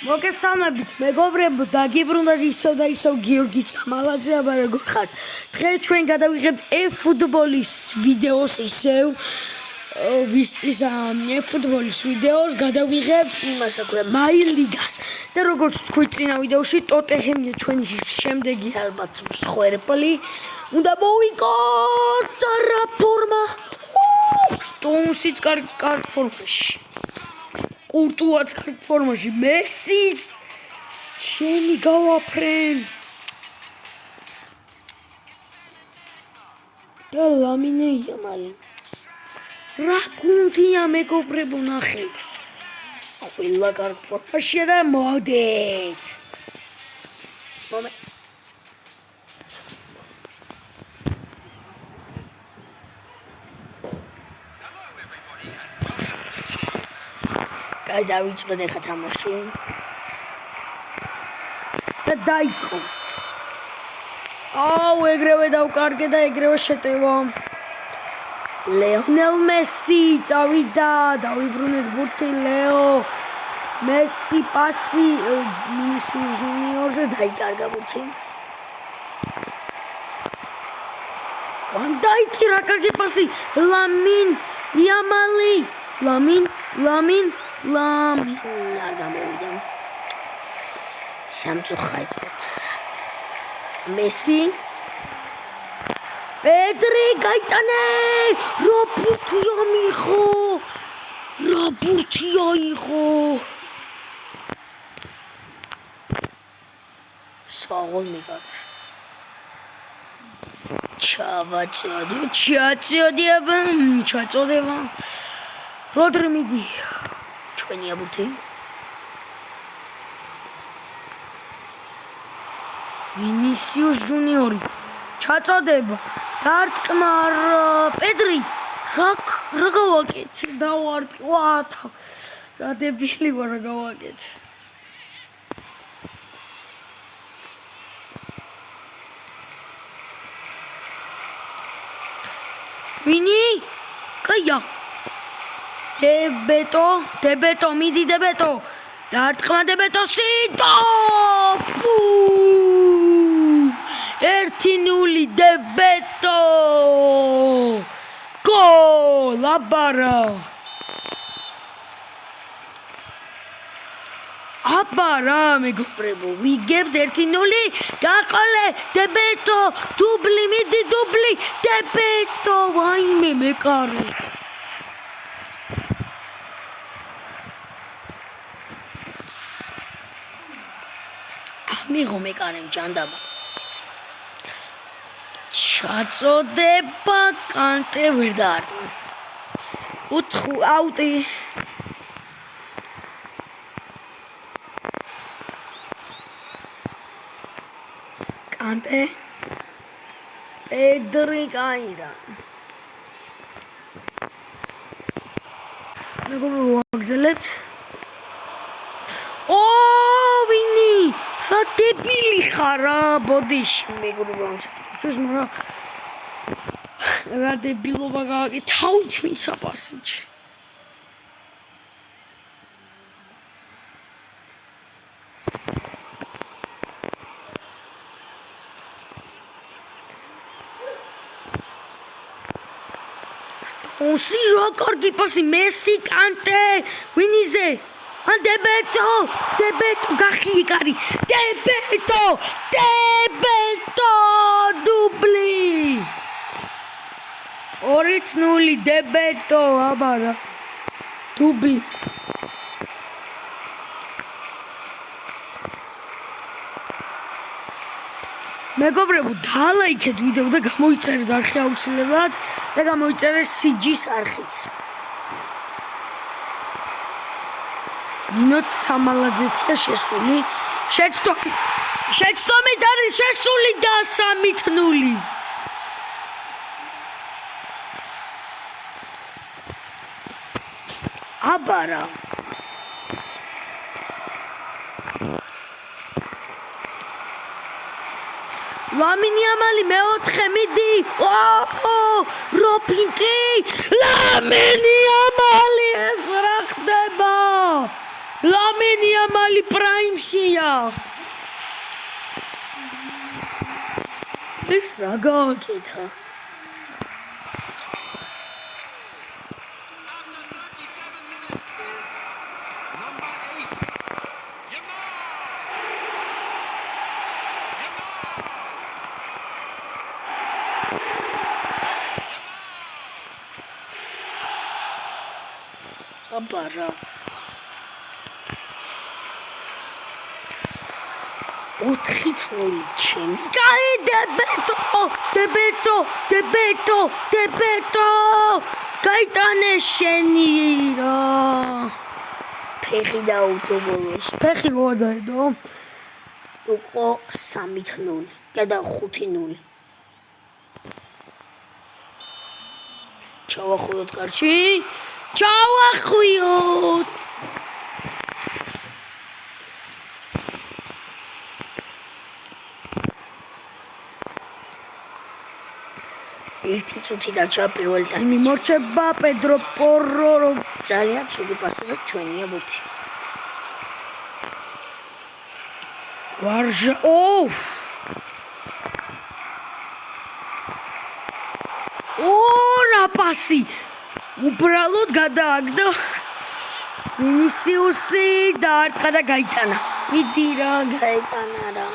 მოგესალმებით მეგობრებო, დაგიბრუნდათ ისევ და ისევ გიორგი წამალაძე, აბა როგორ ხართ? დღეს ჩვენ გადავიღებთ eFootball-ის ვიდეოს ისევ ვისთვის eFootball-ის ვიდეოს გადავიღებთ იმას აქვე მაილიგას და როგორც თქვი წინა ვიდეოში ტოტენჰემია ჩვენი შემდეგი ალბათ მსხვერპლი უნდა მოვიკოთ რა ფორმა სტონსიც კარგ ფორმაში კურტუაც კარგ ფორმაში მესიც ჩემი გავაფრენ და ლამინე იამალი რა გუნდია მეგობრებო ნახეთ ყველა კარგ ფორმაშია და მოდით აი დავიწყოთ ახლა თამაში და დაიწყო აუ ეგრევე დავკარგე და ეგრევე შეტევა ლეონელ მესი წავიდა დავიბრუნეთ ბურთი ლეო მესი პასი მინისიუს ჯუნიორზე დაიკარგა ბურთი ვანდაიკი რა კარგი პასი ლამინ იამალი ლამინ არ გამოვიდა სამწუხაროდ მესი პედრი გაიტანე რა ბურთია იღო საღოლ მიგაქვს ჩაწოდება როდრი მიდი ჩვენია ბურთი ვინისიუს ჯუნიორი ჩაწოდება დარტყმა პედრი რა გავაკეთე დავარტყი ვათა რა დებილი ვარ რა გავაკეთე ვინი კაია დებეტო მიდი დებეტო დარტყმა დებეტოსი ტოპ 1-0 დებეტო გოლ აბარა მეგობრებო ვიგებთ 1-0 გაყოლე დებეტო დუბლი მიდი დუბლი დებეტო ვაიმე მეკარე მიღო მეკარემ ჯანდაბა ჩაწოდება კანტე ვერ დაარტყმა 4 აუტი კანტე პედრი გაირა მეგობრებო აგზელებთ ვინი რა დებილი ხარა ბოდიში მეგობრებო ამას მაგრამ რა დებილობა გააკეთე თავით ვინ საპასიჩი ოსი რა კარგი პასი მესი კანტე ვინიზე დებეტო გახიეკარი დებეტო დუბლი 2-0 დებეტო აბარა დუბლი მეგობრებო დალაიქეთ ვიდეო და გამოიწერეთ არხი აუცილებლად და გამოიწერეთ CG-ს არხიც ნინო სამალაძეცია შესული შეცდომით არის შესული და 3-0 აბარა ლამინ იამალი მეოთხე მიდი როფინკი ლამინ იამალი ეს რა ხდება ლამინ იამალი პრაიმშია. ეს რა გააკეთა? აბარა 4-0 ჩემი დებეტო გაიტანე შენი რა ფეხი დაუდობოლოს ფეხი მოადაედო უკვე 3-0 და 5-0 ჩავახვიოთ კარში ჩავახვიოთ ერთი წუთი დარჩა პირველი ტაიმი მორჩება პედრო პორო ძალიან ცუდი პასი და ჩვენია ბურთი ვარჟა რა პასი უბრალოდ გადააგდო ვინისიუსი დაარტყა და გაიტანა მიდი რა გაიტანა რა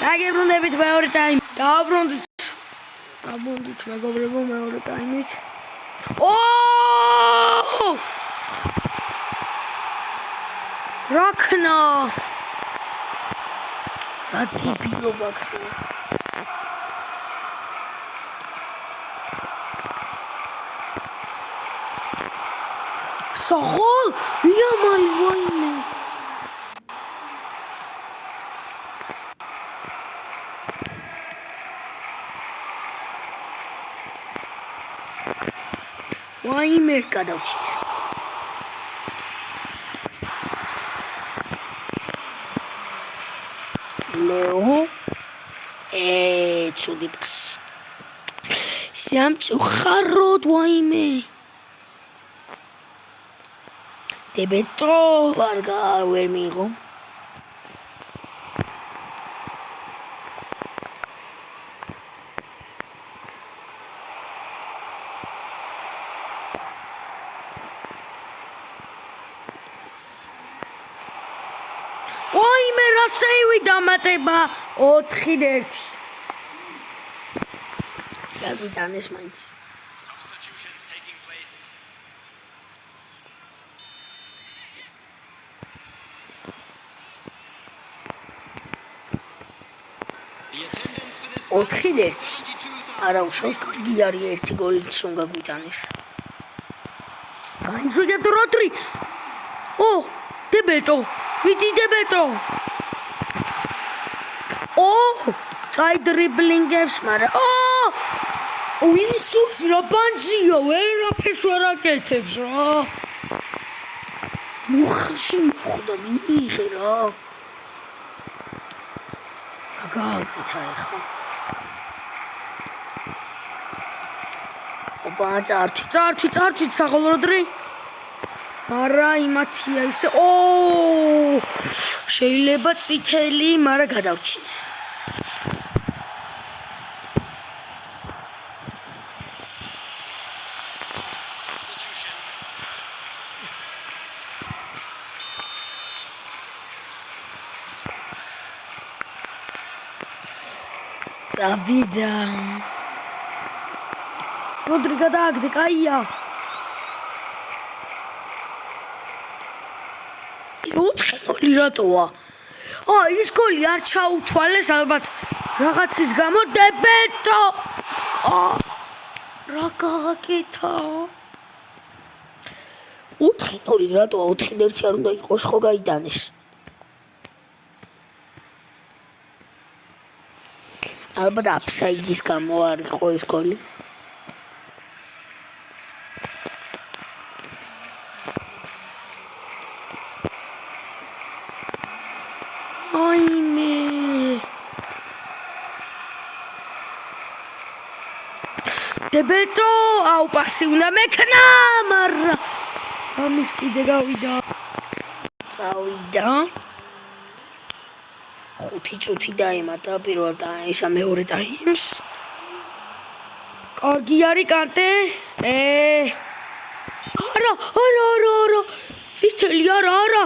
დაგებრუნდებით მეორე ტაიმი დაბრუნდით მეგობრებო მეორე ტაიმით რა ქნა რა დებილობა ქნა საღოლ იამალი ვაიმე ვაიმე გადავჭით ლეო ცუდი პასი სამწუხაროდ ვაიმე დებეტო ვერ მიიღო ვაიმე რა სეივი დამატება 4-1 გაგიტანეს მაინც არა უშავს კარგი არის ერთი გოლიც რომ გაგვიტანეს მაინც ვიგებთ 8 დებეტო ვიდი დებეტო წაიდრიბლინგებს მაგრამ ვინისიუს რა ბანჯია ვერაფერს ვერ აკეთებს რა მუხში მოხდა მიიღე რა გააკეთა ეხლა წარჩვით საღოლ როდრი არა იმათია ისე შეიძლება წითელი მაგრამ გადავჭით წავიდა როდრი გადააგდე კაია 4-0 რატოა ის გოლი არ ჩაუთვალეს ალბათ რაღაცის გამო დებეტო რა გააკეთა 4-0 რატოა 4-1 არ უნდა იყოს ხო გაიტანეს ალბათ აფსაიდის გამო არ იყო ეს გოლი აიმე დებეტო პასი უნდა მექნა მაგრამ ამის კიდე გავიდა წავიდა 5 წუთი დაემატა პირველ და ისა მეორე ტაიმს კარგი არის კანტე არა წითელი არა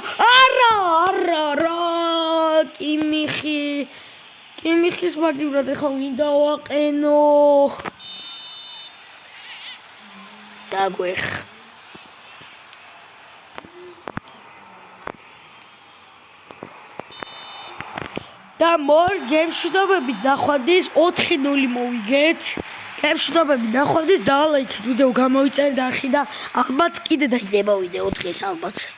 კიმიხის მაგივრად ეხლა ვინ დავაყენო დაგვეხ და გემშვიდობები დახვედის 4-0 მოვიგეთ გემშვიდობები დახვედის და ლაიქით ვიდეო გამოიწერეთ არხი და ალბათ კიდე დაიდება ვიდეო დღეს ალბათ